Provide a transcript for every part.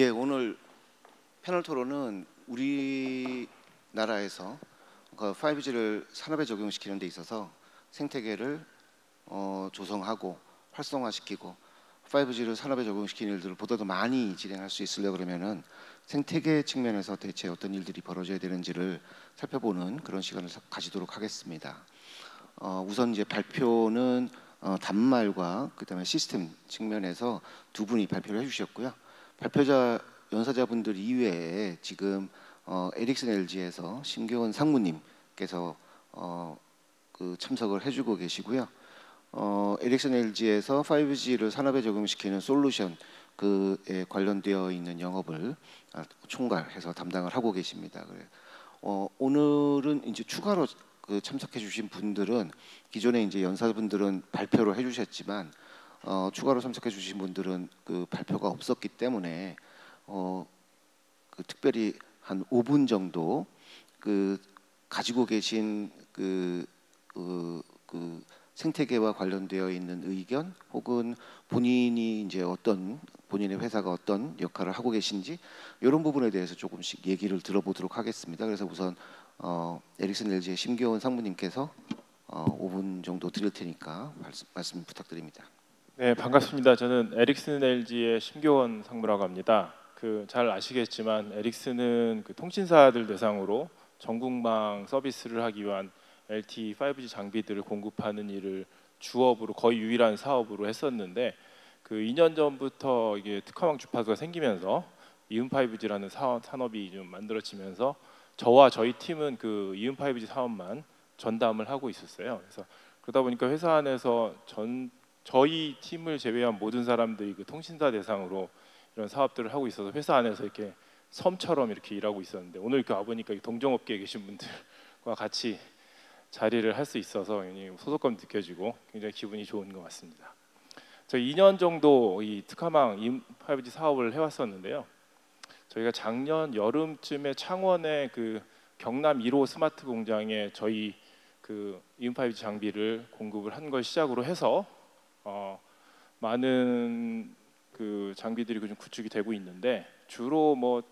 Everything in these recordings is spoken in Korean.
예, 오늘 패널 토론은 우리나라에서 5G를 산업에 적용시키는 데 있어서 생태계를 조성하고 활성화시키고 5G를 산업에 적용시키는 일들을 보다 더 많이 진행할 수 있으려 그러면은 생태계 측면에서 대체 어떤 일들이 벌어져야 되는지를 살펴보는 그런 시간을 가지도록 하겠습니다. 우선 이제 발표는 단말과 그다음에 시스템 측면에서 두 분이 발표를 해주셨고요. 발표자 연사자분들 이외에 지금 에릭슨 LG에서 심교원 상무님께서 참석을 해주고 계시고요. 에릭슨 LG에서 5G를 산업에 적용시키는 솔루션 그에 관련되어 있는 영업을 총괄해서 담당을 하고 계십니다. 오늘은 이제 추가로 참석해주신 분들은 기존에 이제 연사분들은 발표를 해주셨지만 추가로 참석해주신 분들은 그 발표가 없었기 때문에 특별히 한 5분 정도 가지고 계신 생태계와 관련되어 있는 의견 혹은 본인이 이제 본인의 회사가 어떤 역할을 하고 계신지 이런 부분에 대해서 조금씩 얘기를 들어보도록 하겠습니다. 그래서 우선 에릭슨 LG의 심교원 상무님께서 5분 정도 드릴 테니까 말씀 부탁드립니다. 네, 반갑습니다. 저는 에릭슨 LG의 심교원 상무라고 합니다. 잘 아시겠지만 에릭슨은 통신사들 대상으로 전국망 서비스를 하기 위한 LTE 5G 장비들을 공급하는 일을 주업으로 거의 유일한 사업으로 했었는데 2년 전부터 이게 특화망 주파수가 생기면서 이음 5G라는 산업이 좀 만들어지면서 저와 저희 팀은 이음 5G 사업만 전담을 하고 있었어요. 그래서 그러다 보니까 회사 안에서 저희 팀을 제외한 모든 사람들이 통신사 대상으로 이런 사업들을 하고 있어서 회사 안에서 이렇게 섬처럼 이렇게 일하고 있었는데 오늘 이렇게 와보니까 동종업계에 계신 분들과 같이 자리를 할 수 있어서 소속감 느껴지고 굉장히 기분이 좋은 것 같습니다. 저희 2년 정도 이 특화망 이음 5G 사업을 해왔었는데요. 저희가 작년 여름쯤에 창원의 경남 1호 스마트 공장에 저희 이음 5G 장비를 공급을 한 걸 시작으로 해서 많은 장비들이 좀 구축이 되고 있는데 주로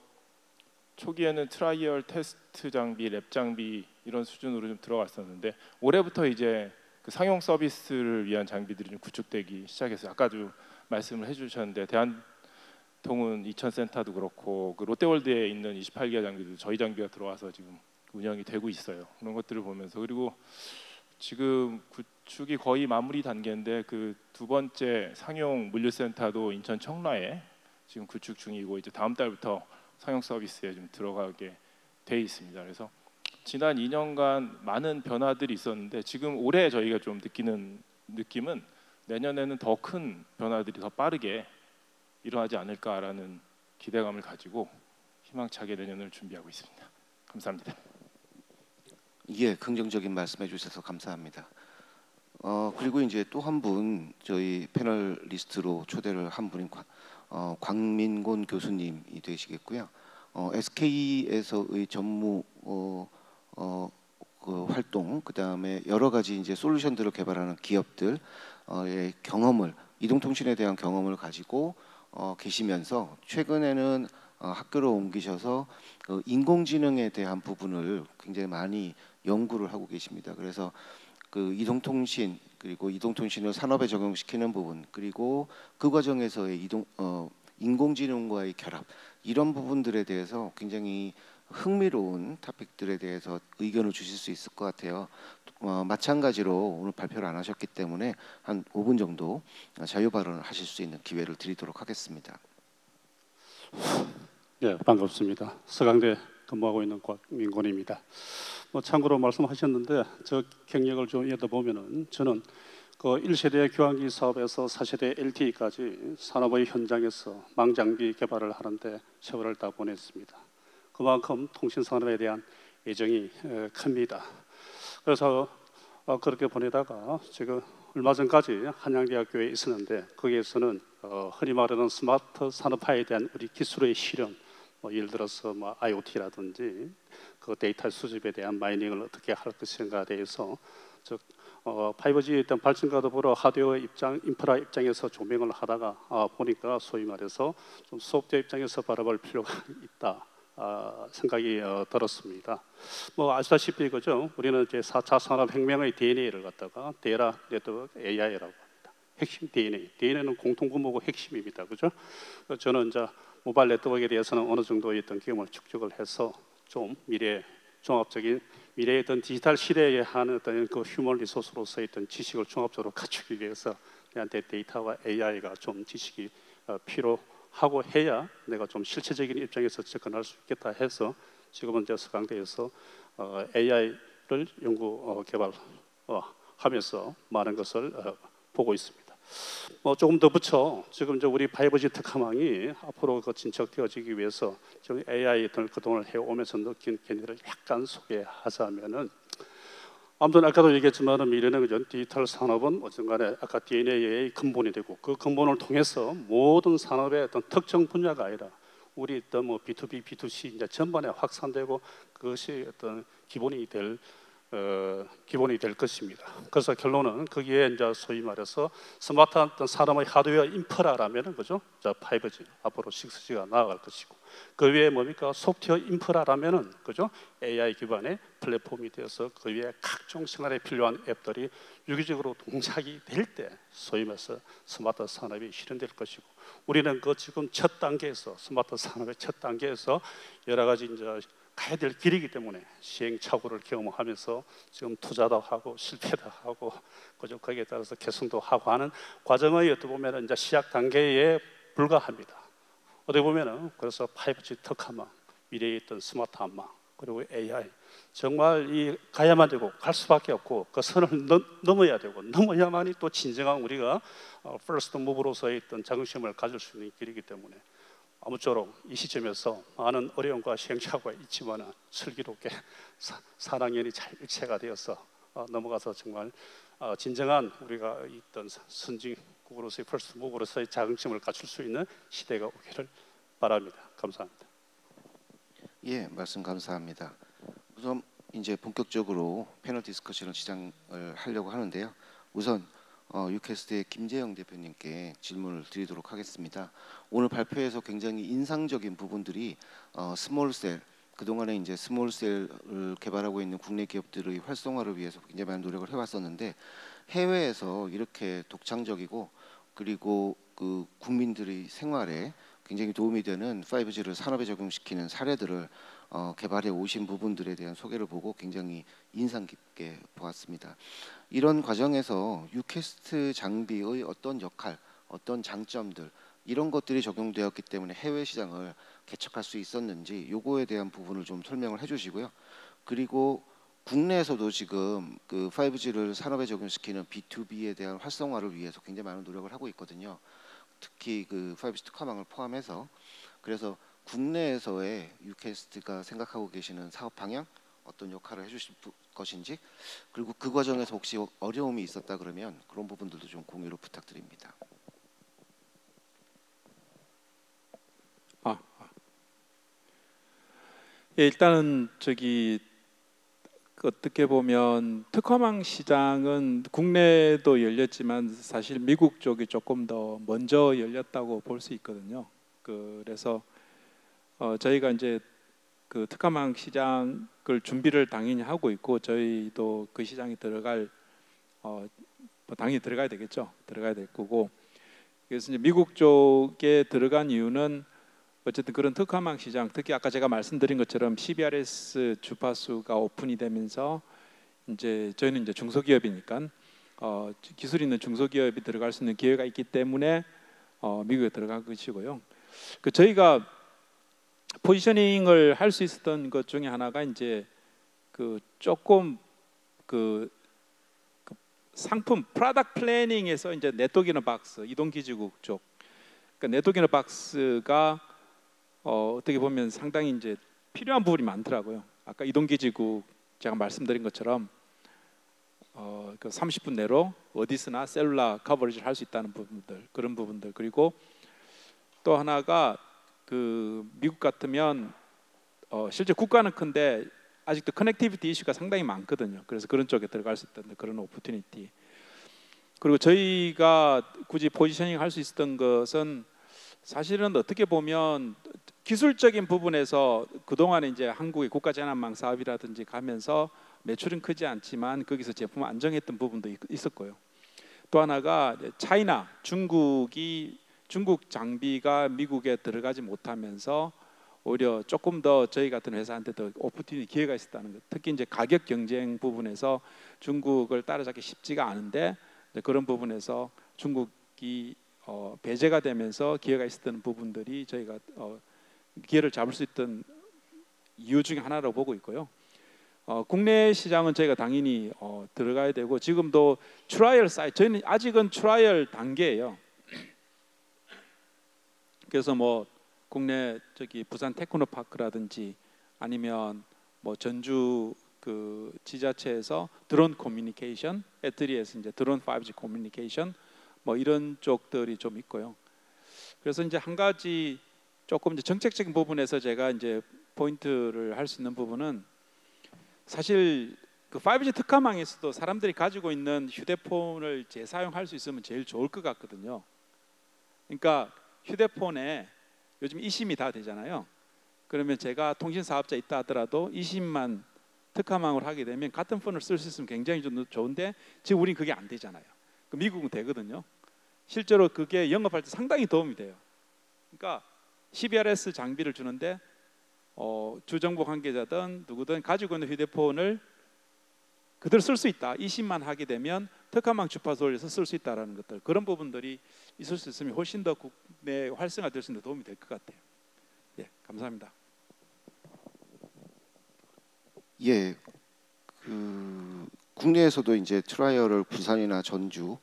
초기에는 트라이얼 테스트 장비, 랩 장비 이런 수준으로 좀 들어갔었는데 올해부터 이제 상용 서비스를 위한 장비들이 좀 구축되기 시작했어요. 아까도 말씀을 해주셨는데 대한통운 이천센터도 그렇고 롯데월드에 있는 28기가 장비도 저희 장비가 들어와서 지금 운영이 되고 있어요. 그런 것들을 보면서 그리고 지금 구축이 거의 마무리 단계인데 두 번째 상용 물류센터도 인천 청라에 지금 구축 중이고 이제 다음 달부터 상용 서비스에 좀 들어가게 돼 있습니다. 그래서 지난 2년간 많은 변화들이 있었는데 지금 올해 저희가 좀 느끼는 느낌은 내년에는 더 큰 변화들이 더 빠르게 일어나지 않을까라는 기대감을 가지고 희망차게 내년을 준비하고 있습니다. 감사합니다. 예, 긍정적인 말씀해 주셔서 감사합니다. 그리고 이제 또 한 분 저희 패널리스트로 초대를 한 분인 광민곤 교수님이 되시겠고요. SK에서의 전무 활동, 그 다음에 여러 가지 이제 솔루션들을 개발하는 기업들의 경험을 이동통신에 대한 경험을 가지고 계시면서 최근에는 학교를 옮기셔서 인공지능에 대한 부분을 굉장히 많이 연구를 하고 계십니다. 그래서 이동통신 그리고 이동통신을 산업에 적용시키는 부분 그리고 그 과정에서의 인공지능과의 결합 이런 부분들에 대해서 굉장히 흥미로운 토픽들에 대해서 의견을 주실 수 있을 것 같아요. 마찬가지로 오늘 발표를 안 하셨기 때문에 한 5분 정도 자유 발언을 하실 수 있는 기회를 드리도록 하겠습니다. 네, 반갑습니다. 서강대 근무하고 있는 곽민곤입니다. 참고로 말씀하셨는데 저 경력을 좀 여쭤보면은 저는 1세대 교환기 사업에서 4세대 LTE까지 산업의 현장에서 망장비 개발을 하는데 세월을 다 보냈습니다. 그만큼 통신산업에 대한 애정이 큽니다. 그래서 그렇게 보내다가 제가 얼마 전까지 한양대학교에 있었는데 거기에서는 흔히 말하는 스마트 산업화에 대한 우리 기술의 실현 예를 들어서 IoT라든지 데이터 수집에 대한 마이닝을 어떻게 할 것인가에 대해서 5G의 어떤 발전과 더불어 하드웨어 인프라 입장에서 조명을 하다가 보니까 소위 말해서 좀 소프트웨어 입장에서 바라볼 필요가 있다. 생각이 들었습니다. 뭐 아시다시피 그죠? 우리는 이제 4차 산업혁명의 DNA를 갖다가 데이터 네트워크 AI라고 합니다. 핵심 DNA는 공통분모고 핵심입니다. 그죠? 저는 이제 모바일 네트워크에 대해서는 어느 정도의 어떤 경험을 축적을 해서 좀 종합적인 미래의 어떤 디지털 시대에 하는 어떤 그 휴먼 리소스로서의 어떤 지식을 종합적으로 갖추기 위해서 저한테 데이터와 AI가 좀 지식이 필요하고 해야 내가 좀 실체적인 입장에서 접근할 수 있겠다 해서 지금은 이제 서강대에서 AI를 연구 개발하면서 많은 것을 보고 있습니다. 조금 더 붙여 지금 이제 우리 5G 특화망이 앞으로 진척되어지기 위해서 지금 AI를 그동안 해오면서 느낀 견해를 약간 소개하자면은 아무튼 아까도 얘기했지만 미래는 그죠? 디지털 산업은 어쨌간에 아까 DNA의 근본이 되고 그 근본을 통해서 모든 산업의 어떤 특정 분야가 아니라 우리 어떤 뭐 B2B, B2C 이제 전반에 확산되고 그것이 어떤 기본이 될 것입니다. 그래서 결론은 거기에 이제 소위 말해서 스마트한 어떤 사람의 하드웨어 인프라라면은 그죠? 5G 앞으로 6G가 나아갈 것이고 그 위에 뭡니까? 소프트웨어 인프라라면은 그죠? AI 기반의 플랫폼이 되어서 그 위에 각종 생활에 필요한 앱들이 유기적으로 동작이 될 때 소위 말해서 스마트 산업이 실현될 것이고 우리는 그 지금 첫 단계에서 스마트 산업의 첫 단계에서 여러 가지 이제 가야 될 길이기 때문에 시행착오를 경험하면서 지금 투자도 하고 실패도 하고 그죠? 거기에 따라서 개선도 하고 하는 과정의 어떻게 보면 이제 시작 단계에 불과합니다. 어떻게 보면은 그래서 5G 특화망, 미래에 있던 스마트한 망 그리고 AI 정말 이 가야만 되고 갈 수밖에 없고 그 선을 넘어야 되고 넘어야만이 또 진정한 우리가 퍼스트 무브로서의 있던 자긍심을 가질 수 있는 길이기 때문에 아무쪼록 이 시점에서 많은 어려움과 시행착오가 있지만 슬기롭게 사랑연이 잘 일체가 되어서 넘어가서 정말 진정한 우리가 있던 선진국으로서의 퍼스트 무브로서의 자긍심을 갖출 수 있는 시대가 오기를 바랍니다. 감사합니다. 예, 말씀 감사합니다. 우선 이제 본격적으로 패널 디스커션을 시작을 하려고 하는데요. 우선 유캐스트의 김재영 대표님께 질문을 드리도록 하겠습니다. 오늘 발표에서 굉장히 인상적인 부분들이 스몰셀 그동안에 이제 스몰셀을 개발하고 있는 국내 기업들의 활성화를 위해서 굉장히 많은 노력을 해왔었는데 해외에서 이렇게 독창적이고 그리고 그 국민들의 생활에 굉장히 도움이 되는 5G를 산업에 적용시키는 사례들을 개발해 오신 부분들에 대한 소개를 보고 굉장히 인상 깊게 보았습니다. 이런 과정에서 유캐스트 장비의 어떤 역할, 어떤 장점들 이런 것들이 적용되었기 때문에 해외 시장을 개척할 수 있었는지 요거에 대한 부분을 좀 설명을 해주시고요. 그리고 국내에서도 지금 그 5G를 산업에 적용시키는 B2B에 대한 활성화를 위해서 굉장히 많은 노력을 하고 있거든요. 특히 그 5G 특화망을 포함해서 그래서 국내에서의 유캐스트가 생각하고 계시는 사업 방향 어떤 역할을 해주실 것인지 그리고 그 과정에서 혹시 어려움이 있었다 그러면 그런 부분들도 좀 공유를 부탁드립니다. 예, 일단은 어떻게 보면 특화망 시장은 국내도 열렸지만 사실 미국 쪽이 조금 더 먼저 열렸다고 볼 수 있거든요. 그래서 저희가 이제 그 특화망 시장을 준비를 당연히 하고 있고 저희도 그 시장에 들어갈 당연히 들어가야 되겠죠. 들어가야 될 거고 그래서 이제 미국 쪽에 들어간 이유는 어쨌든 그런 특화망 시장, 특히 아까 제가 말씀드린 것처럼 CBRS 주파수가 오픈이 되면서 이제 저희는 이제 중소기업이니까 기술 있는 중소기업이 들어갈 수 있는 기회가 있기 때문에 미국에 들어간 것이고요. 저희가 포지셔닝을 할 수 있었던 것 중에 하나가 이제 조금 상품 프로덕트 플래닝에서 이제 네트워크 인 박스 이동기지국 쪽, 그러니까 네트워크 인 박스가 어떻게 보면 상당히 이제 필요한 부분이 많더라고요. 아까 이동기지국 제가 말씀드린 것처럼 30분 내로 어디서나 셀룰라 커버리지를 할 수 있다는 부분들, 그런 부분들. 그리고 또 하나가 미국 같으면 실제 국가는 큰데 아직도 커넥티비티 이슈가 상당히 많거든요. 그래서 그런 쪽에 들어갈 수 있던 그런 오퍼튜니티. 그리고 저희가 굳이 포지셔닝 할 수 있었던 것은 사실은 어떻게 보면 기술적인 부분에서 그동안 이제 한국의 국가재난망 사업이라든지 가면서 매출은 크지 않지만 거기서 제품 안정했던 부분도 있었고요. 또 하나가 차이나 중국 장비가 미국에 들어가지 못하면서 오히려 조금 더 저희 같은 회사한테 더 오퍼튜니티 기회가 있었다는 것. 특히 이제 가격 경쟁 부분에서 중국을 따라잡기 쉽지가 않은데 그런 부분에서 중국이 배제가 되면서 기회가 있었던 부분들이 저희가 기회를 잡을 수 있던 이유 중에 하나라고 보고 있고요. 국내 시장은 저희가 당연히 들어가야 되고 지금도 트라이얼 사이트 저희는 아직은 트라이얼 단계예요. 그래서 뭐 국내 저기 부산 테크노파크라든지 아니면 뭐 전주 그 지자체에서 드론 커뮤니케이션, 애트리에서 이제 드론 5G 커뮤니케이션 뭐 이런 쪽들이 좀 있고요. 그래서 이제 한 가지 조금 이제 정책적인 부분에서 제가 이제 포인트를 할 수 있는 부분은 사실 그 5G 특화망에서도 사람들이 가지고 있는 휴대폰을 재사용할 수 있으면 제일 좋을 것 같거든요. 그러니까 휴대폰에 요즘 eSIM이 다 되잖아요. 그러면 제가 통신사업자 있다 하더라도 eSIM만 특화망으로 하게 되면 같은 폰을 쓸 수 있으면 굉장히 좀 좋은데 지금 우린 그게 안 되잖아요. 미국은 되거든요. 실제로 그게 영업할 때 상당히 도움이 돼요. 그러니까 CBRS 장비를 주는데 주정부 관계자든 누구든 가지고 있는 휴대폰을 그대로 쓸 수 있다. eSIM만 하게 되면 특화망 주파수 올려서 쓸 수 있다라는 것들 그런 부분들이 있을 수 있으면 훨씬 더 국내 활성화될 수 있는 도움이 될 것 같아요. 예, 감사합니다. 예, 그 국내에서도 이제 트라이얼을 부산이나 전주,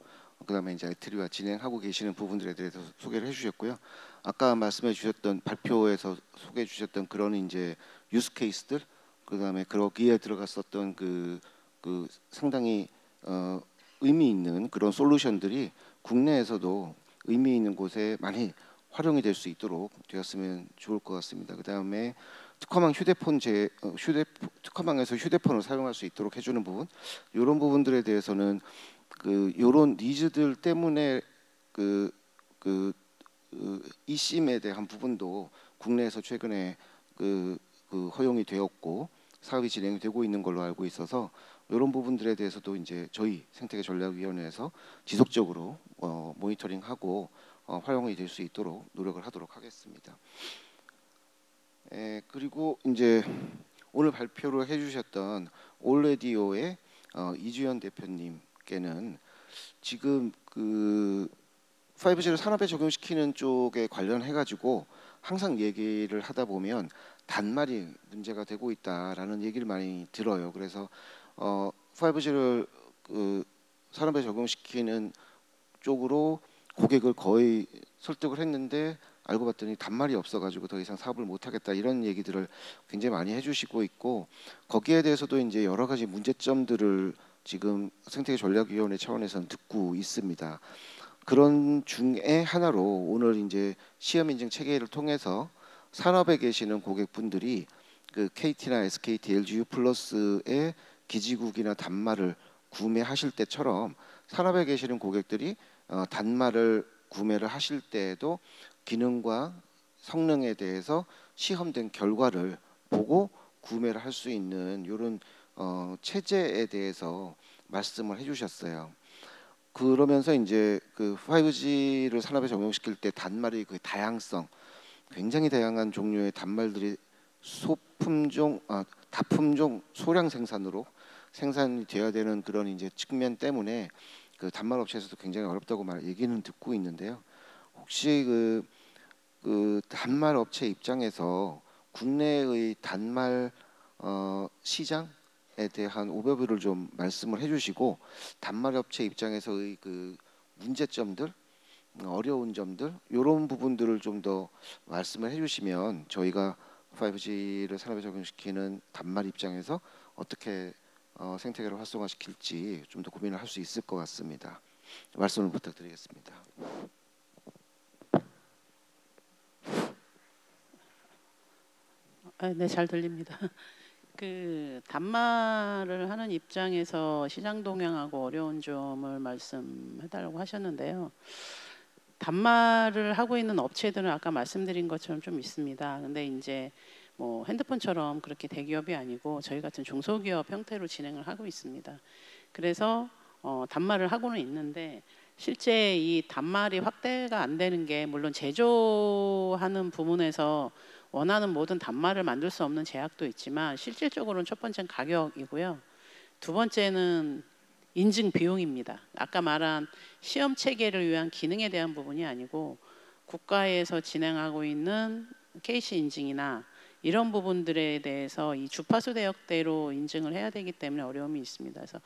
그다음에 이제 애트리와 진행하고 계시는 부분들에 대해서 소개를 해주셨고요. 아까 말씀해 주셨던 발표에서 소개해 주셨던 그런 이제 유스 케이스들, 그다음에 거기에 들어갔었던 그 상당히 의미 있는 그런 솔루션들이 국내에서도 의미 있는 곳에 많이 활용이 될 수 있도록 되었으면 좋을 것 같습니다. 그다음에 특화망 특화망에서 휴대폰을 사용할 수 있도록 해주는 부분, 이런 부분들에 대해서는 이런 니즈들 때문에 eSIM에 대한 부분도 국내에서 최근에 허용이 되었고 사업이 진행이 되고 있는 걸로 알고 있어서 이런 부분들에 대해서도 이제 저희 생태계 전략위원회에서 지속적으로 모니터링하고 활용이 될 수 있도록 노력을 하도록 하겠습니다. 그리고 이제 오늘 발표를 해주셨던 올레디오의 이주연 대표님께는 지금 5G를 산업에 적용시키는 쪽에 관련해 가지고 항상 얘기를 하다 보면 단말이 문제가 되고 있다라는 얘기를 많이 들어요. 그래서 5G를 산업에 적용시키는 쪽으로 고객을 거의 설득을 했는데 알고 봤더니 단말이 없어가지고 더 이상 사업을 못하겠다 이런 얘기들을 굉장히 많이 해주시고 있고 거기에 대해서도 이제 여러 가지 문제점들을 지금 생태계 전략위원회 차원에서는 듣고 있습니다. 그런 중에 하나로 오늘 이제 시험 인증 체계를 통해서 산업에 계시는 고객분들이 KT나 SKT, LGU 플러스의 기지국이나 단말을 구매하실 때처럼 산업에 계시는 고객들이 단말을 구매를 하실 때에도 기능과 성능에 대해서 시험된 결과를 보고 구매를 할 수 있는 이런 체제에 대해서 말씀을 해주셨어요. 그러면서 이제 5G를 산업에 적용시킬 때 단말의 그 다양성, 굉장히 다양한 종류의 단말들이 다품종 소량 생산으로 생산이 되어야 되는 그런 이제 측면 때문에 단말 업체에서도 굉장히 어렵다고 얘기는 듣고 있는데요. 혹시 단말 업체 입장에서 국내의 단말 시장에 대한 오버뷰를 좀 말씀을 해주시고 단말 업체 입장에서의 문제점들, 어려운 점들 이런 부분들을 좀 더 말씀을 해주시면 저희가 5G를 산업에 적용시키는 단말 입장에서 어떻게 생태계를 활성화시킬지 좀 더 고민을 할 수 있을 것 같습니다. 말씀을 부탁드리겠습니다. 네, 잘 들립니다. 그 단말을 하는 입장에서 시장 동향하고 어려운 점을 말씀해달라고 하셨는데요. 단말을 하고 있는 업체들은 아까 말씀드린 것처럼 좀 있습니다. 근데 이제 뭐 핸드폰처럼 그렇게 대기업이 아니고 저희 같은 중소기업 형태로 진행을 하고 있습니다. 그래서 단말을 하고는 있는데 실제 이 단말이 확대가 안 되는 게 물론 제조하는 부문에서 원하는 모든 단말을 만들 수 없는 제약도 있지만 실질적으로는 첫 번째는 가격이고요. 두 번째는 인증 비용입니다. 아까 말한 시험 체계를 위한 기능에 대한 부분이 아니고 국가에서 진행하고 있는 KC 인증이나 이런 부분들에 대해서 이 주파수 대역대로 인증을 해야 되기 때문에 어려움이 있습니다. 그래서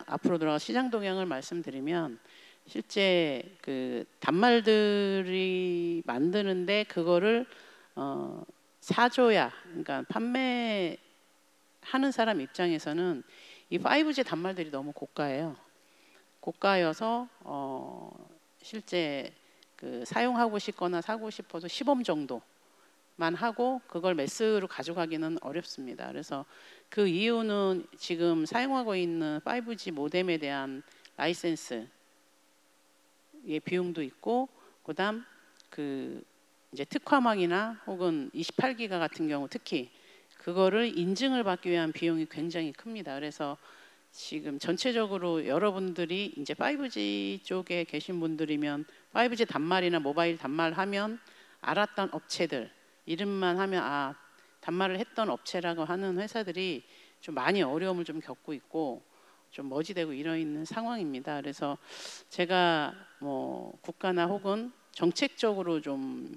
앞으로 들어가 시장 동향을 말씀드리면 실제 그 단말들이 만드는데 그거를 사줘야, 그러니까 판매하는 사람 입장에서는 이 5G 단말들이 너무 고가예요. 고가여서 실제 그 사용하고 싶거나 사고 싶어도 시범 정도만 하고 그걸 매스로 가져가기는 어렵습니다. 그래서 그 이유는 지금 사용하고 있는 5G 모뎀에 대한 라이센스의 비용도 있고, 그다음 그 이제 특화망이나 혹은 28기가 같은 경우 특히 그거를 인증을 받기 위한 비용이 굉장히 큽니다. 그래서 지금 전체적으로 여러분들이 이제 5G 쪽에 계신 분들이면 5G 단말이나 모바일 단말 하면 알았던 업체들 이름만 하면 아 단말을 했던 업체라고 하는 회사들이 좀 많이 어려움을 좀 겪고 있고 좀 머지되고 이러 있는 상황입니다. 그래서 제가 뭐 국가나 혹은 정책적으로 좀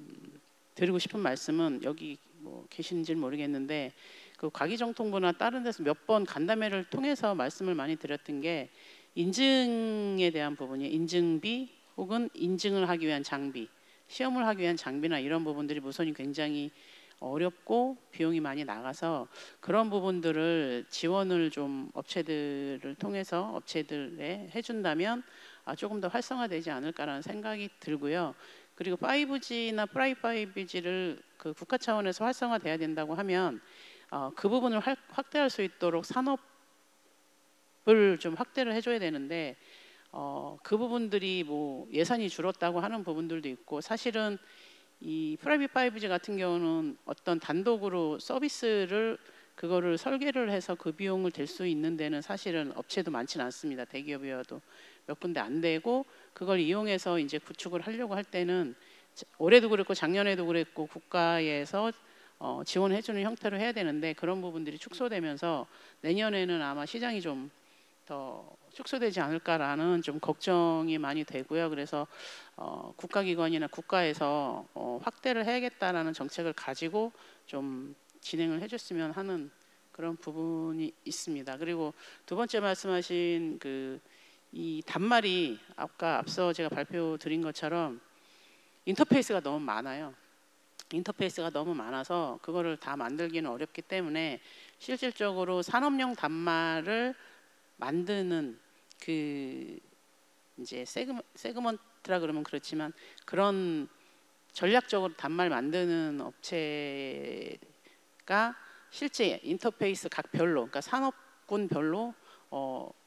드리고 싶은 말씀은 여기 뭐 계신지는 모르겠는데 그 과기정통부나 다른 데서 몇 번 간담회를 통해서 말씀을 많이 드렸던 게 인증에 대한 부분이 인증비 혹은 인증을 하기 위한 장비, 시험을 하기 위한 장비나 이런 부분들이 무선이 굉장히 어렵고 비용이 많이 나가서 그런 부분들을 지원을 좀 업체들을 통해서 업체들에 해준다면 조금 더 활성화되지 않을까라는 생각이 들고요. 그리고 5G나 프라이빗 5G를 그 국가 차원에서 활성화돼야 된다고 하면 그 부분을 확대할 수 있도록 산업을 좀 확대를 해줘야 되는데 그 부분들이 뭐 예산이 줄었다고 하는 부분들도 있고 사실은 이 프라이빗 5G 같은 경우는 어떤 단독으로 서비스를 그거를 설계를 해서 그 비용을 댈 수 있는 데는 사실은 업체도 많지는 않습니다. 대기업이어도 몇 군데 안 되고 그걸 이용해서 이제 구축을 하려고 할 때는 올해도 그랬고 작년에도 그랬고 국가에서 지원해주는 형태로 해야 되는데 그런 부분들이 축소되면서 내년에는 아마 시장이 좀 더 축소되지 않을까라는 좀 걱정이 많이 되고요. 그래서 국가기관이나 국가에서 확대를 해야겠다라는 정책을 가지고 좀 진행을 해줬으면 하는 그런 부분이 있습니다. 그리고 두 번째 말씀하신 그 이 단말이 아까 앞서 제가 발표 드린 것처럼 인터페이스가 너무 많아요. 인터페이스가 너무 많아서 그거를 다 만들기는 어렵기 때문에 실질적으로 산업용 단말을 만드는 그 이제 세그먼트라 그러면 그렇지만 그런 전략적으로 단말 만드는 업체가 실제 인터페이스 각별로 그러니까 산업군별로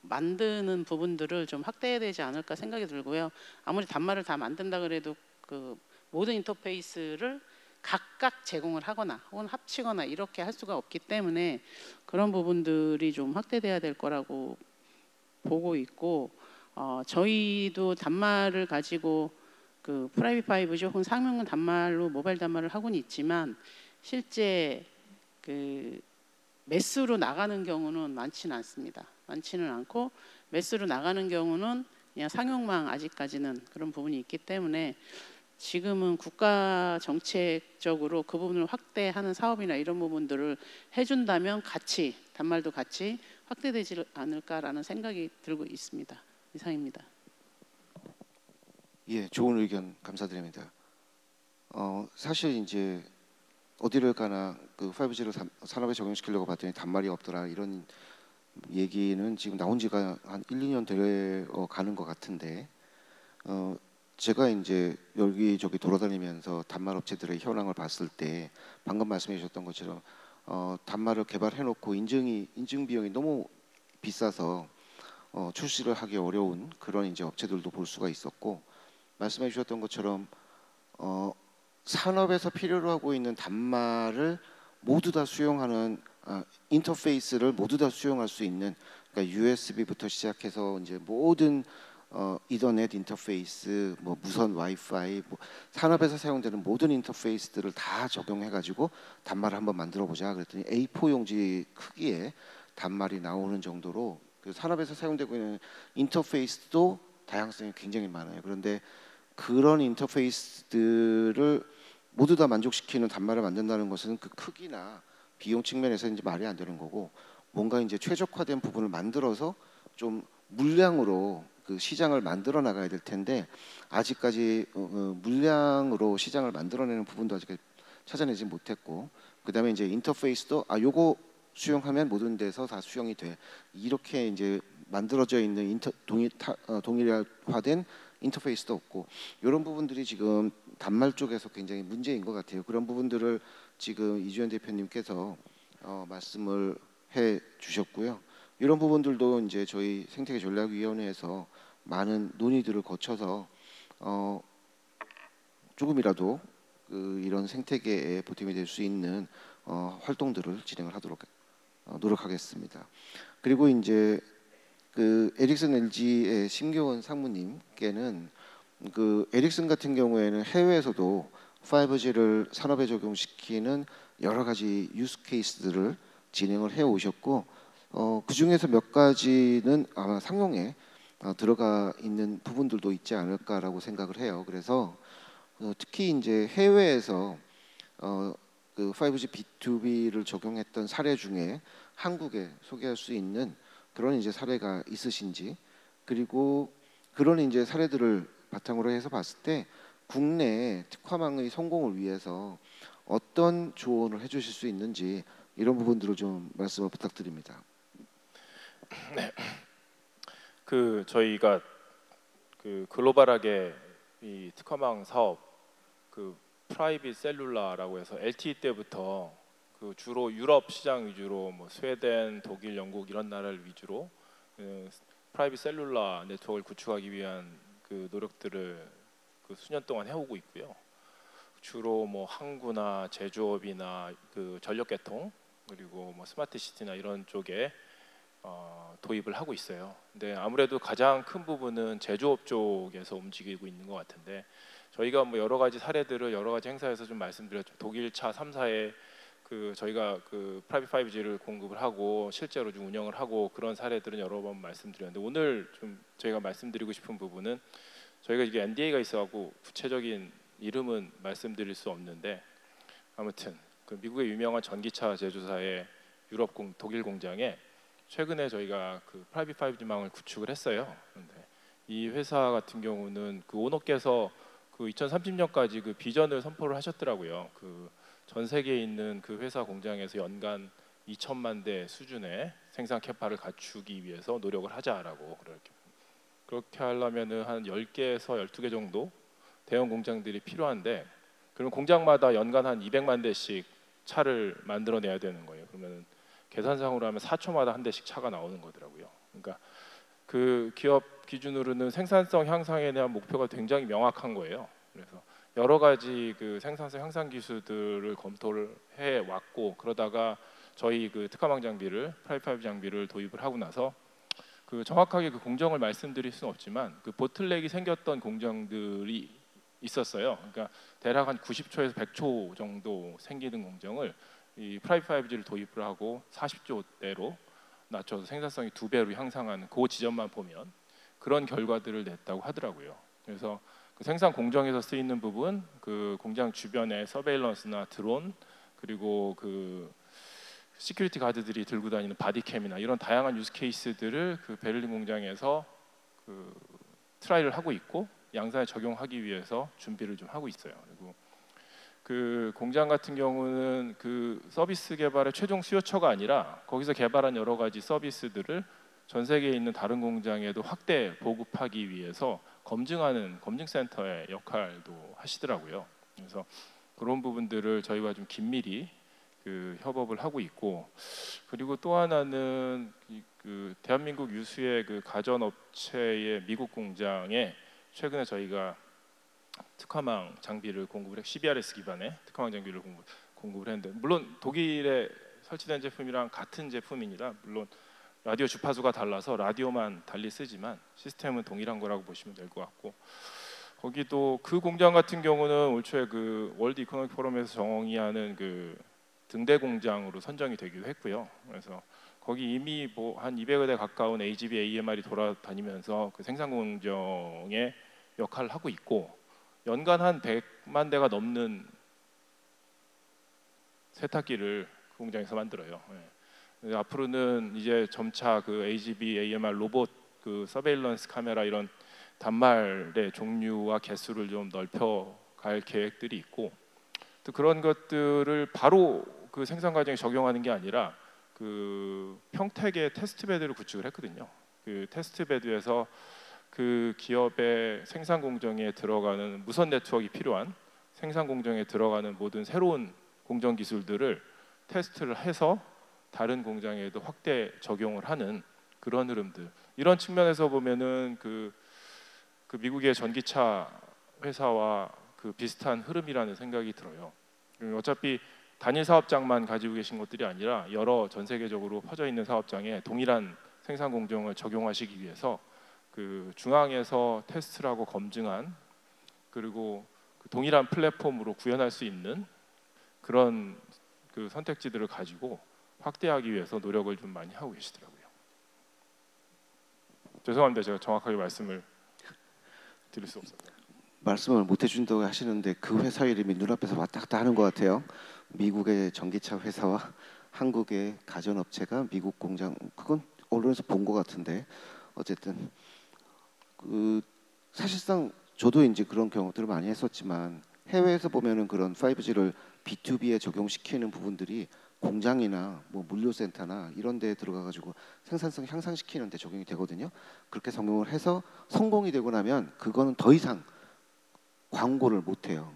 만드는 부분들을 좀 확대해야 되지 않을까 생각이 들고요. 아무리 단말을 다 만든다 그래도 그 모든 인터페이스를 각각 제공을 하거나 혹은 합치거나 이렇게 할 수가 없기 때문에 그런 부분들이 좀 확대돼야 될 거라고 보고 있고 저희도 단말을 가지고 그 프라이빗 5G 혹은 상용용 단말로 모바일 단말을 하고는 있지만 실제 그 매스로 나가는 경우는 많지는 않습니다. 많지는 않고 매스로 나가는 경우는 그냥 상용망 아직까지는 그런 부분이 있기 때문에 지금은 국가 정책적으로 그 부분을 확대하는 사업이나 이런 부분들을 해준다면 같이 단말도 같이 확대되지 않을까라는 생각이 들고 있습니다. 이상입니다. 예, 좋은 의견 감사드립니다. 사실 이제 어디를 가나 그 5G를 산업에 적용시키려고 봤더니 단말이 없더라 이런 얘기는 지금 나온 지가 한 1, 2년 돼 가는 것 같은데 제가 이제 여기저기 돌아다니면서 단말 업체들의 현황을 봤을 때 방금 말씀해 주셨던 것처럼 단말을 개발해놓고 인증 비용이 너무 비싸서 출시를 하기 어려운 그런 이제 업체들도 볼 수가 있었고, 말씀해 주셨던 것처럼 산업에서 필요로 하고 있는 단말을 모두 다 수용하는 인터페이스를 모두 다 수용할 수 있는, 그러니까 USB부터 시작해서 이제 모든 이더넷 인터페이스, 뭐 무선 와이파이, 뭐 산업에서 사용되는 모든 인터페이스들을 다 적용해가지고 단말을 한번 만들어 보자 그랬더니 A4 용지 크기의 단말이 나오는 정도로 그 산업에서 사용되고 있는 인터페이스도 다양성이 굉장히 많아요. 그런데 그런 인터페이스들을 모두 다 만족시키는 단말을 만든다는 것은 그 크기나 비용 측면에서 이제 말이 안 되는 거고, 뭔가 이제 최적화된 부분을 만들어서 좀 물량으로 그 시장을 만들어 나가야 될 텐데, 아직까지 물량으로 시장을 만들어내는 부분도 아직 찾아내지 못했고, 그다음에 이제 인터페이스도 요거 수용하면 모든 데서 다 수용이 돼, 이렇게 이제 만들어져 있는 동일화된 인터페이스도 없고, 이런 부분들이 지금 단말 쪽에서 굉장히 문제인 것 같아요. 그런 부분들을 지금 이주연 대표님께서 말씀을 해 주셨고요. 이런 부분들도 이제 저희 생태계 전략위원회에서 많은 논의들을 거쳐서 조금이라도 이런 생태계에 보탬이 될 수 있는 활동들을 진행을 하도록 노력하겠습니다. 그리고 이제 그 에릭슨 LG의 심교원 상무님께는 그 에릭슨 같은 경우에는 해외에서도 5G를 산업에 적용시키는 여러 가지 유스 케이스들을 진행을 해 오셨고, 그 중에서 몇 가지는 아마 상용에 들어가 있는 부분들도 있지 않을까라고 생각을 해요. 그래서 특히 이제 해외에서 그 5G B2B를 적용했던 사례 중에 한국에 소개할 수 있는 그런 이제 사례가 있으신지, 그리고 그런 이제 사례들을 바탕으로 해서 봤을 때 국내 특화망의 성공을 위해서 어떤 조언을 해주실 수 있는지, 이런 부분들을 좀 말씀을 부탁드립니다. 네. 그 저희가 그 글로벌하게 이 특화망 사업, 그 프라이빗 셀룰라라고 해서 LTE 때부터 그 주로 유럽 시장 위주로, 뭐 스웨덴, 독일, 영국 이런 나라를 위주로 프라이빗 셀룰라 네트워크를 구축하기 위한 그 노력들을 그 수년 동안 해오고 있고요. 주로 뭐 항구나 제조업이나 그 전력계통, 그리고 뭐 스마트 시티나 이런 쪽에 도입을 하고 있어요. 근데 아무래도 가장 큰 부분은 제조업 쪽에서 움직이고 있는 것 같은데, 저희가 뭐 여러 가지 사례들을 여러 가지 행사에서 좀 말씀드렸죠. 독일차 3사에 그 저희가 그 프라이빗 5G를 공급을 하고 실제로 좀 운영을 하고 그런 사례들은 여러 번 말씀드렸는데, 오늘 좀 저희가 말씀드리고 싶은 부분은 저희가 이게 NDA가 있어갖고 구체적인 이름은 말씀드릴 수 없는데, 아무튼 그 미국의 유명한 전기차 제조사의 독일 공장에 최근에 저희가 그 프라이빗 5G망을 구축을 했어요. 그런데 이 회사 같은 경우는 그 오너께서 그 2030년까지 그 비전을 선포를 하셨더라고요. 그 전 세계에 있는 그 회사 공장에서 연간 2천만 대 수준의 생산 캐파를 갖추기 위해서 노력을 하자라고, 그렇게 하려면은 한 10개에서 12개 정도 대형 공장들이 필요한데, 그럼 공장마다 연간 한 200만 대씩 차를 만들어내야 되는 거예요. 그러면 계산상으로 하면 4초마다 한 대씩 차가 나오는 거더라고요. 그러니까 그 기업 기준으로는 생산성 향상에 대한 목표가 굉장히 명확한 거예요. 그래서 여러 가지 그 생산성 향상 기술들을 검토를 해 왔고, 그러다가 저희 그 특화망 장비를 프라이빗 5G 장비를 도입을 하고 나서 그 정확하게 그 공정을 말씀드릴 수는 없지만 그 보틀렉이 생겼던 공정들이 있었어요. 그러니까 대략 한 90초에서 100초 정도 생기는 공정을 이 프라이빗 5G를 도입을 하고 40조대로 낮춰서 생산성이 2배로 향상하는 그 지점만 보면 그런 결과들을 냈다고 하더라고요. 그래서 그 생산 공정에서 쓰이는 부분, 그 공장 주변의 서베일런스나 드론, 그리고 그 시큐리티 가드들이 들고 다니는 바디캠이나 이런 다양한 유스 케이스들을 그 베를린 공장에서 그 트라이를 하고 있고 양산에 적용하기 위해서 준비를 좀 하고 있어요. 그리고 그 공장 같은 경우는 그 서비스 개발의 최종 수요처가 아니라 거기서 개발한 여러 가지 서비스들을 전 세계에 있는 다른 공장에도 확대 보급하기 위해서 검증하는 검증센터의 역할도 하시더라고요. 그래서 그런 부분들을 저희와 좀 긴밀히 그 협업을 하고 있고, 그리고 또 하나는 그 대한민국 유수의 그 가전업체의 미국 공장에 최근에 저희가 특화망 장비를 공급을 CBRS 기반의 특화망 장비를 공급을 했는데, 물론 독일에 설치된 제품이랑 같은 제품입니다. 물론 라디오 주파수가 달라서 라디오만 달리 쓰지만 시스템은 동일한 거라고 보시면 될 것 같고, 거기도 그 공장 같은 경우는 올 초에 그 월드 이코노믹 포럼에서 정의하는 그 등대 공장으로 선정이 되기도 했고요. 그래서 거기 이미 뭐 한 200여 대 가까운 AGV AMR이 돌아다니면서 그 생산 공정의 역할을 하고 있고, 연간 한 100만 대가 넘는 세탁기를 그 공장에서 만들어요. 예. 앞으로는 이제 점차 그 AGV AMR 로봇 그 서베일런스 카메라 이런 단말의 종류와 개수를 좀 넓혀갈 계획들이 있고, 또 그런 것들을 바로 그 생산 과정에 적용하는 게 아니라 그 평택에 테스트베드를 구축을 했거든요. 그 테스트베드에서 그 기업의 생산 공정에 들어가는 무선 네트워크가 필요한 생산 공정에 들어가는 모든 새로운 공정 기술들을 테스트를 해서 다른 공장에도 확대 적용을 하는 그런 흐름들, 이런 측면에서 보면은 그 미국의 전기차 회사와 그 비슷한 흐름이라는 생각이 들어요. 어차피 단일 사업장만 가지고 계신 것들이 아니라 여러 전 세계적으로 퍼져 있는 사업장에 동일한 생산 공정을 적용하시기 위해서 그 중앙에서 테스트를 하고 검증한, 그리고 그 동일한 플랫폼으로 구현할 수 있는 그런 그 선택지들을 가지고 확대하기 위해서 노력을 좀 많이 하고 계시더라고요. 죄송합니다. 제가 정확하게 말씀을 드릴 수 없어요. 말씀을 못 해준다고 하시는데 그 회사 이름이 눈앞에서 왔다 갔다 하는 것 같아요. 미국의 전기차 회사와 한국의 가전업체가 미국 공장, 그건 언론에서 본 것 같은데, 어쨌든 그 사실상 저도 이제 그런 경우들을 많이 했었지만, 해외에서 보면은 그런 5G를 B2B에 적용시키는 부분들이 공장이나 뭐 물류센터나 이런 데에 들어가 가지고 생산성 향상시키는 데 적용이 되거든요. 그렇게 적용을 해서 성공이 되고 나면 그거는 더 이상 광고를 못 해요.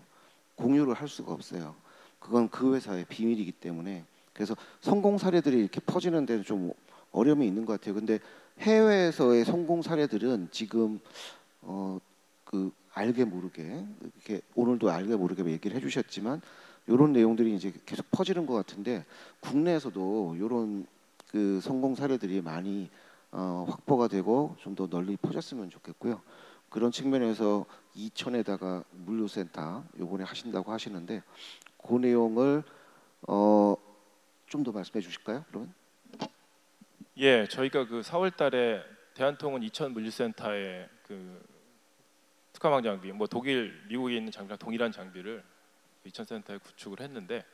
공유를 할 수가 없어요. 그건 그 회사의 비밀이기 때문에. 그래서 성공 사례들이 이렇게 퍼지는 데는 좀 어려움이 있는 것 같아요. 근데 해외에서의 성공 사례들은 지금 그 알게 모르게 이렇게 오늘도 알게 모르게 얘기를 해주셨지만 이런 내용들이 이제 계속 퍼지는 것 같은데, 국내에서도 이런 그 성공 사례들이 많이 확보가 되고 좀 더 널리 퍼졌으면 좋겠고요. 그런 측면에서 이천에다가 물류센터 요번에 하신다고 하시는데, 그 내용을 좀 더 말씀해 주실까요? 그러면? 예, 저희가 그 4월달에 대한통운 이천 물류센터에 그 특화망 장비, 뭐 독일, 미국에 있는 장비랑 동일한 장비를 이천 센터에 구축을 했는데,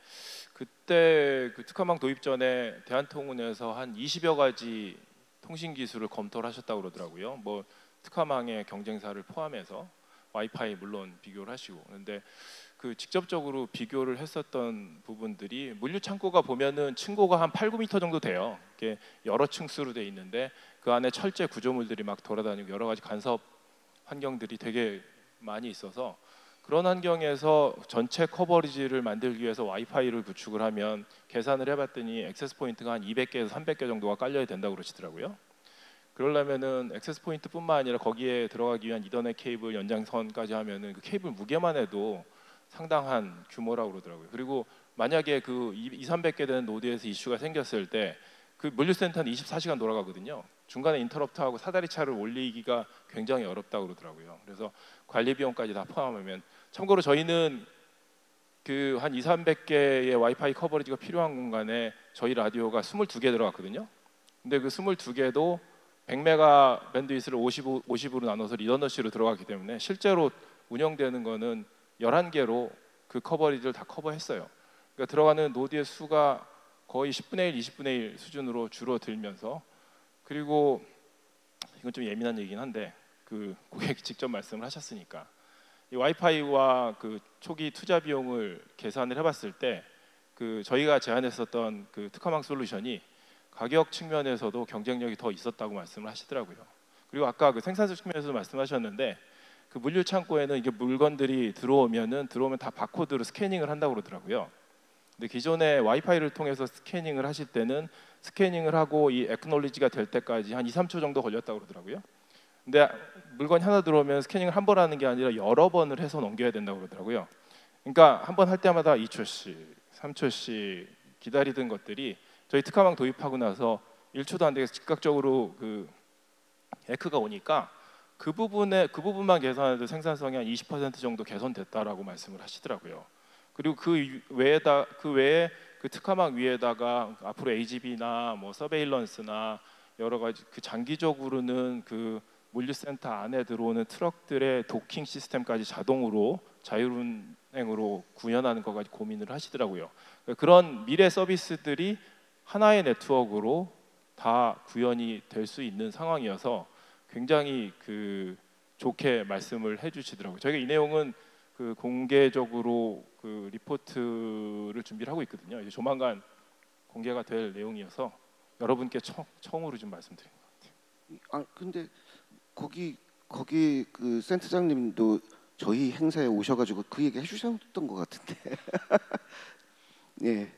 그때 그 특화망 도입 전에 대한통운에서 한 20여 가지 통신 기술을 검토를 하셨다고 그러더라고요. 뭐 특화망의 경쟁사를 포함해서 와이파이 물론 비교를 하시고, 그런데 그 직접적으로 비교를 했었던 부분들이, 물류 창고가 보면은 층고가 한 8, 9m 정도 돼요. 이게 여러 층수로 돼 있는데 그 안에 철제 구조물들이 막 돌아다니고 여러 가지 간섭 환경들이 되게 많이 있어서, 그런 환경에서 전체 커버리지를 만들기 위해서 와이파이를 구축을 하면 계산을 해봤더니 액세스 포인트가 한 200개에서 300개 정도가 깔려야 된다고 그러시더라고요. 그러려면은 액세스 포인트뿐만 아니라 거기에 들어가기 위한 이더넷 케이블 연장선까지 하면은 그 케이블 무게만 해도 상당한 규모라고 그러더라고요. 그리고 만약에 그 200~300개 되는 노드에서 이슈가 생겼을 때 그 물류센터는 24시간 돌아가거든요. 중간에 인터럽트하고 사다리 차를 올리기가 굉장히 어렵다고 그러더라고요. 그래서 관리 비용까지 다 포함하면, 참고로 저희는 그 한 200~300개의 와이파이 커버리지가 필요한 공간에 저희 라디오가 22개 들어갔거든요. 근데 그 22개도 100메가 밴드위스를 50으로 나눠서 리더너시로 들어가기 때문에 실제로 운영되는 거는 11개로 그 커버리지를 다 커버했어요. 그러니까 들어가는 노드의 수가 거의 10분의 1, 20분의 1 수준으로 줄어들면서, 그리고 이건 좀 예민한 얘기긴 한데 그 고객이 직접 말씀을 하셨으니까, 이 와이파이와 그 초기 투자 비용을 계산을 해봤을 때 그 저희가 제안했었던 그 특화망 솔루션이 가격 측면에서도 경쟁력이 더 있었다고 말씀을 하시더라고요. 그리고 아까 그 생산성 측면에서도 말씀하셨는데, 그 물류 창고에는 이게 물건들이 들어오면 다 바코드로 스캐닝을 한다고 그러더라고요. 근데 기존에 와이파이를 통해서 스캐닝을 하실 때는 스캐닝을 하고 이 액놀리지가 될 때까지 한 2, 3초 정도 걸렸다고 그러더라고요. 근데 물건이 하나 들어오면 스캐닝을 한 번 하는 게 아니라 여러 번을 해서 넘겨야 된다고 그러더라고요. 그러니까 한 번 할 때마다 2초씩, 3초씩 기다리던 것들이 저희 특화망 도입하고 나서 1초도 안 되게 즉각적으로 그 에크가 오니까 그 부분만 개선해도 생산성이 한 20% 정도 개선됐다라고 말씀을 하시더라고요. 그리고 그 외에 그 특화망 위에다가 앞으로 AGV나 뭐 서베일런스나 여러 가지 그 장기적으로는 그 물류센터 안에 들어오는 트럭들의 도킹 시스템까지 자동으로 자율운행으로 구현하는 것까지 고민을 하시더라고요. 그런 미래 서비스들이 하나의 네트워크로 다 구현이 될 수 있는 상황이어서 굉장히 그 좋게 말씀을 해주시더라고요. 저희가 이 내용은 그 공개적으로 그 리포트를 준비를 하고 있거든요. 이제 조만간 공개가 될 내용이어서 여러분께 처음으로 좀 말씀드린 것 같아요. 아 근데 거기 그 센터장님도 저희 행사에 오셔가지고 그 얘기 해주셨던 것 같은데. 예.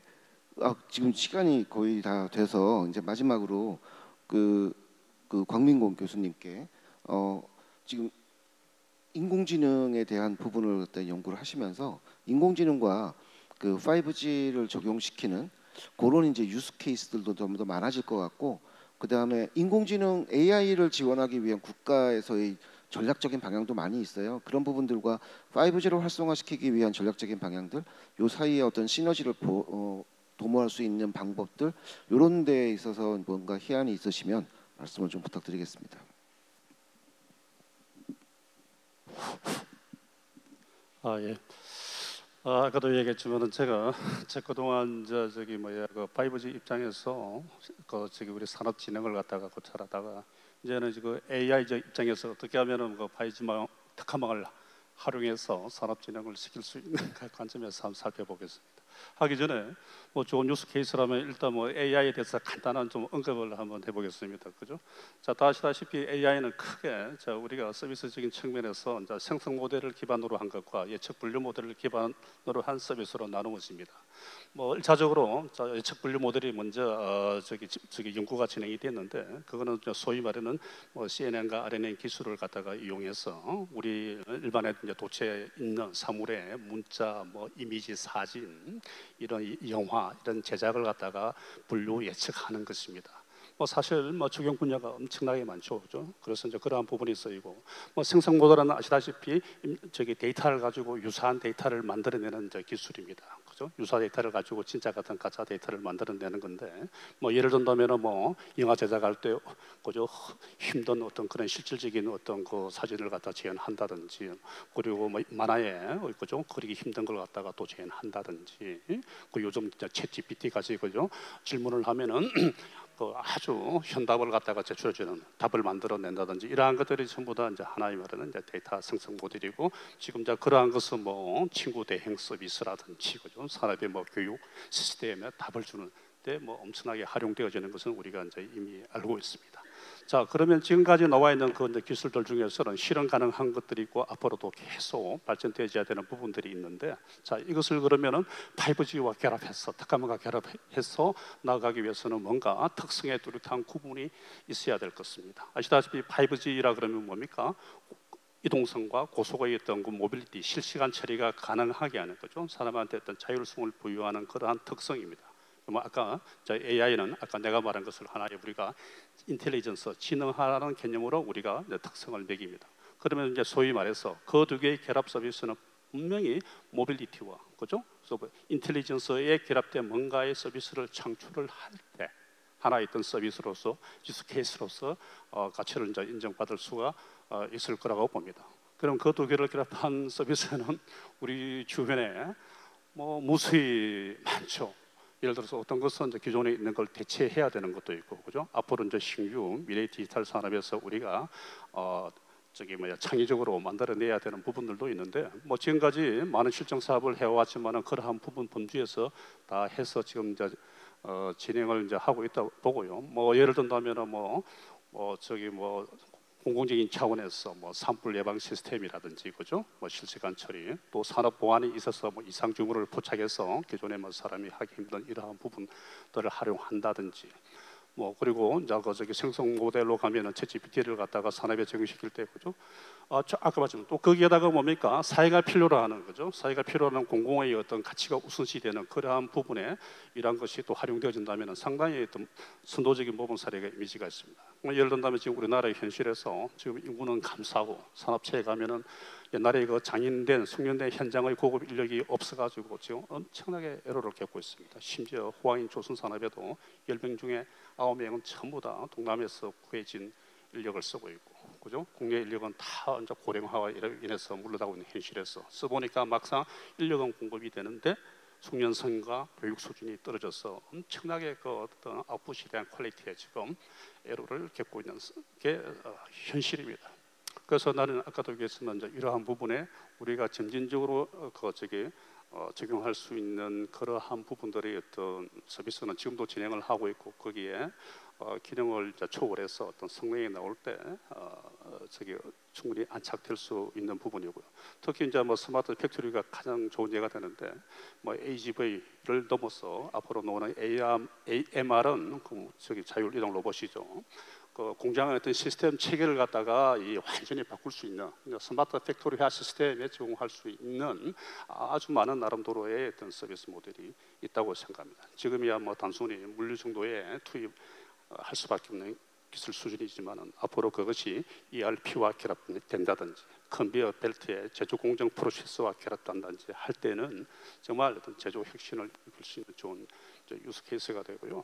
지금 시간이 거의 다 돼서 이제 마지막으로 그 광민곤 교수님께 지금 인공지능에 대한 부분을 어떤 연구를 하시면서 인공지능과 그 5G를 적용시키는 그런 이제 유스 케이스들도 좀 더 많아질 것 같고, 그 다음에 인공지능 AI를 지원하기 위한 국가에서의 전략적인 방향도 많이 있어요. 그런 부분들과 5G를 활성화시키기 위한 전략적인 방향들, 요 사이에 어떤 시너지를 도모할 수 있는 방법들, 이런 데에 있어서 뭔가 희안이 있으시면 말씀을 좀 부탁드리겠습니다. 예. 아까도 얘기했지만은 제가 그동안 저기 뭐야 그 5G 입장에서 그 저기 우리 산업 진흥을 갖다가 고찰하다가 이제는 지금 AI 입장에서 어떻게 하면은 그 5G 특화망을 활용해서 산업 진흥을 시킬 수 있는 그 관점에서 한번 살펴보겠습니다. 하기 전에 뭐 좋은 뉴스 케이스라면 일단 뭐 AI에 대해서 간단한 좀 언급을 한번 해보겠습니다. 그죠? 자, 다 아시다시피 AI는 크게 우리가 서비스적인 측면에서 이제 생성 모델을 기반으로 한 것과 예측 분류 모델을 기반으로 한 서비스로 나누어집니다. 뭐 1차적으로 예측 분류 모델이 먼저 저기 연구가 진행이 됐는데, 그거는 소위 말하는 뭐 CNN과 RNN 기술을 갖다가 이용해서 우리 일반에 이제 도처에 있는 사물의 문자, 뭐 이미지, 사진, 이런 영화, 이런 제작을 갖다가 분류 예측하는 것입니다. 뭐 사실 뭐 적용 분야가 엄청나게 많죠, 그죠? 그래서 이제 그러한 부분이 쓰이고, 뭐 생성 모델은 아시다시피 저기 데이터를 가지고 유사한 데이터를 만들어내는 이제 기술입니다. 그죠? 유사 데이터를 가지고 진짜 같은 가짜 데이터를 만들어내는 건데, 뭐 예를 든다면은 뭐 영화 제작할 때 그죠? 힘든 어떤 그런 실질적인 어떤 그 사진을 갖다 재현한다든지, 그리고 뭐 만화에 그죠? 그리기 힘든 걸 갖다가 또 재현한다든지, 그 요즘 챗 GPT 가지고 그죠? 질문을 하면은 그 아주 현답을 갖다가 제출해주는 답을 만들어낸다든지, 이러한 것들이 전부 다 이제 하나의 말하는 이제 데이터 생성 모델이고, 지금 이제 그러한 것은 뭐 친구 대행 서비스라든지 그죠? 산업의 뭐 교육 시스템에 답을 주는데 뭐 엄청나게 활용되어지는 것은 우리가 이제 이미 알고 있습니다. 자, 그러면 지금까지 나와 있는 그 기술들 중에서는 실현 가능한 것들이 있고 앞으로도 계속 발전되어야 되는 부분들이 있는데, 자, 이것을 그러면은 5G와 결합해서 특화망과 결합해서 나아가기 위해서는 뭔가 특성에 뚜렷한 구분이 있어야 될 것입니다. 아시다시피 5G라 그러면 뭡니까? 이동성과 고속의 어떤 그 모빌리티, 실시간 처리가 가능하게 하는 거죠. 사람한테 어떤 자율성을 부여하는 그러한 특성입니다. 아까 AI는 아까 내가 말한 것을 하나의 우리가 인텔리전스, 지능화라는 개념으로 우리가 특성을 매깁니다. 그러면 이제 소위 말해서 그 두 개의 결합 서비스는 분명히 모빌리티와 그죠? 인텔리전스에 결합된 뭔가의 서비스를 창출을 할 때 하나의 어떤 서비스로서 유스 케이스로서 가치를 이제 인정받을 수가 있을 거라고 봅니다. 그럼 그 두 개를 결합한 서비스는 우리 주변에 뭐 무수히 많죠. 예를 들어서 어떤 것은 이제 기존에 있는 걸 대체해야 되는 것도 있고, 그죠? 앞으로 이제 신규 미래 디지털 산업에서 우리가 창의적으로 만들어내야 되는 부분들도 있는데, 뭐 지금까지 많은 실증 사업을 해왔지만은 그러한 부분 범주에서 다 해서 지금 이제 진행을 이제 하고 있다 보고요. 뭐 예를 든다면은 뭐 공공적인 차원에서 뭐 산불 예방 시스템이라든지 그죠? 뭐 실시간 처리, 또 산업 보안이 있어서 뭐 이상 징후를 포착해서 기존에 뭐 사람이 하기 힘든 이러한 부분들을 활용한다든지. 뭐 그리고 이제 저기 생성 모델로 가면은 챗GPT를 갖다가 산업에 적용시킬 때 그죠? 아까 말씀 또 거기에다가 뭡니까 사회가 필요로 하는 거죠. 사회가 필요로 하는 공공의 어떤 가치가 우선시되는 그러한 부분에 이러한 것이 또 활용되어진다면 상당히 어떤 선도적인 모범 사례가 이미지가 있습니다. 예를 든다면 지금 우리나라의 현실에서 지금 인구는 감소하고 산업체에 가면은 옛날에 그 장인된 숙련된 현장의 고급 인력이 없어가지고 지금 엄청나게 애로를 겪고 있습니다. 심지어 호황인 조선 산업에도 10명 중에 9명은 전부 다 동남에서 구해진 인력을 쓰고 있고, 그죠? 국내 인력은 다 이제 고령화와 인해서 물러나고 있는 현실에서 써보니까 막상 인력은 공급이 되는데 숙련성과 교육 수준이 떨어져서 엄청나게 그 어떤 아웃풋에 대한 퀄리티에 지금 애로를 겪고 있는 게 현실입니다. 그래서 나는 아까도 얘기했지만 이제 이러한 부분에 우리가 점진적으로 적용할 수 있는 그러한 부분들의 어떤 서비스는 지금도 진행을 하고 있고 거기에 기능을 이제 초월해서 어떤 성능이 나올 때 충분히 안착될 수 있는 부분이고요. 특히 이제 뭐 스마트 팩토리가 가장 좋은 예가 되는데 뭐 AGV를 넘어서 앞으로 나오는 AMR은 자율 이동 로봇이죠. 그 공장의 어떤 시스템 체계를 갖다가 완전히 바꿀 수 있는 스마트 팩토리화 시스템에 적용할 수 있는 아주 많은 나름대로의 어떤 서비스 모델이 있다고 생각합니다. 지금이야 뭐 단순히 물류 정도에 투입할 수밖에 없는 기술 수준이지만 앞으로 그것이 ERP와 결합된다든지 컨베이어 벨트의 제조 공정 프로세스와 결합된다든지 할 때는 정말 어떤 제조 혁신을 이끌 수 있는 좋은 유스 케이스가 되고요.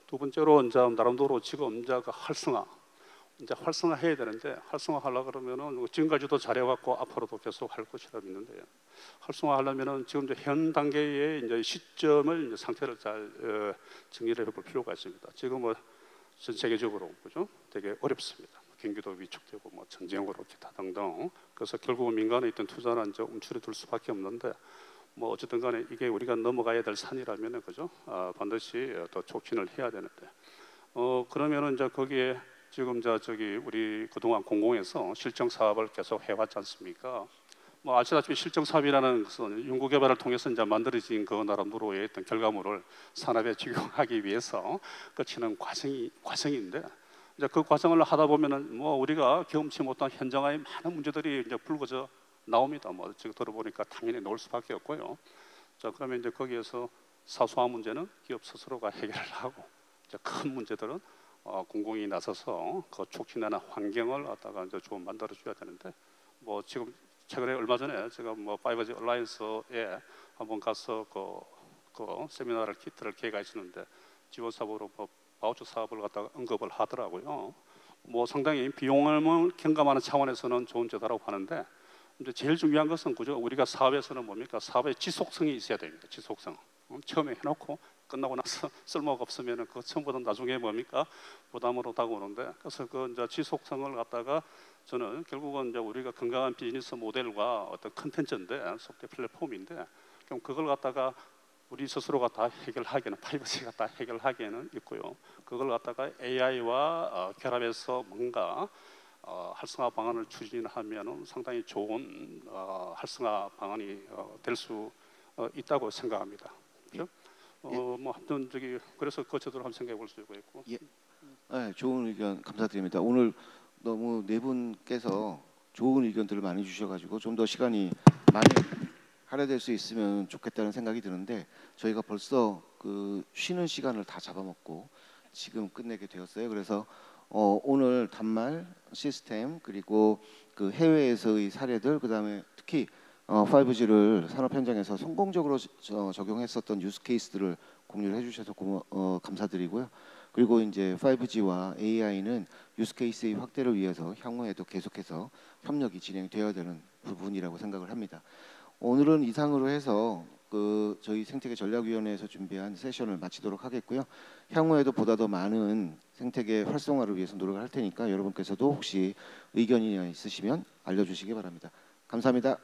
두 번째로 이제 나름대로 지금 이제 그 활성화해야 되는데 활성화하려 그러면은 지금까지도 잘해왔고 앞으로도 계속 할 것이라 믿는데요. 활성화하려면은 지금 이제 현 단계의 이제 시점을 이제 상태를 잘 정리를 해볼 필요가 있습니다. 지금 뭐 전 세계적으로 그죠? 되게 어렵습니다. 경기도 위축되고 뭐 전쟁으로 기타 등등. 그래서 결국 민간에 있던 투자는 이제 움츠러들 수밖에 없는데. 뭐 어쨌든 간에 이게 우리가 넘어가야 될 산이라면 그죠? 반드시 더 촉진을 해야 되는데 그러면은 이제 거기에 지금 우리 그동안 공공에서 실정 사업을 계속 해왔지 않습니까? 뭐 아시다시피 실정 사업이라는 것은 연구개발을 통해서 이제 만들어진 그 나름대로의 어떤 결과물을 산업에 적용하기 위해서 거치는 과정인데 이제 그 과정을 하다 보면은 뭐 우리가 경험치 못한 현장의 많은 문제들이 이제 불거져 나옵니다. 뭐 지금 들어보니까 당연히 나올 수밖에 없고요. 자 그러면 이제 거기에서 사소한 문제는 기업 스스로가 해결을 하고 이제 큰 문제들은 공공이 나서서 그 촉진하는 환경을 갖다가 이제 좀 만들어 줘야 되는데 뭐 지금 최근에 얼마 전에 제가 뭐 5G 얼라이언스에 한번 가서 그 세미나를 키트를 개최했는데 지원 사업으로 뭐 바우처 사업을 갖다가 언급을 하더라고요. 뭐 상당히 비용을 경감하는 차원에서는 좋은 제도라고 하는데 이제 제일 중요한 것은 그죠? 우리가 사업에서는 뭡니까? 사업의 지속성이 있어야 됩니다. 지속성. 처음에 해놓고 끝나고 나서 쓸모가 없으면은 그 처음보다 나중에 뭡니까? 부담으로 다가오는데 그래서 그 이제 지속성을 갖다가 저는 결국은 이제 우리가 건강한 비즈니스 모델과 어떤 컨텐츠인데 소프트 플랫폼인데 그럼 그걸 갖다가 우리 스스로가 다 해결하기에는 프라이버시가 다 해결하기에는 있고요. 그걸 갖다가 AI와 결합해서 뭔가 활성화 방안을 추진하면 상당히 좋은 활성화 방안이 될 수 있다고 생각합니다. 그렇죠? 뭐 하여튼 그래서 거쳐도록 한번 생각해 볼 수 있고. 예. 네, 좋은 의견 감사드립니다. 오늘 너무 네 분께서 좋은 의견들을 많이 주셔가지고 좀 더 시간이 많이 할애될 수 있으면 좋겠다는 생각이 드는데 저희가 벌써 그 쉬는 시간을 다 잡아먹고 지금 끝내게 되었어요. 그래서 오늘 단말 시스템 그리고 그 해외에서의 사례들 그다음에 특히 5G를 산업 현장에서 성공적으로 적용했었던 유스 케이스들을 공유를 해주셔서 감사드리고요. 그리고 이제 5G와 AI는 유스 케이스의 확대를 위해서 향후에도 계속해서 협력이 진행되어야 되는 부분이라고 생각을 합니다. 오늘은 이상으로 해서 그 저희 생태계 전략위원회에서 준비한 세션을 마치도록 하겠고요. 향후에도 보다 더 많은 생태계 활성화를 위해서 노력을 할 테니까 여러분께서도 혹시 의견이 있으시면 알려주시기 바랍니다. 감사합니다.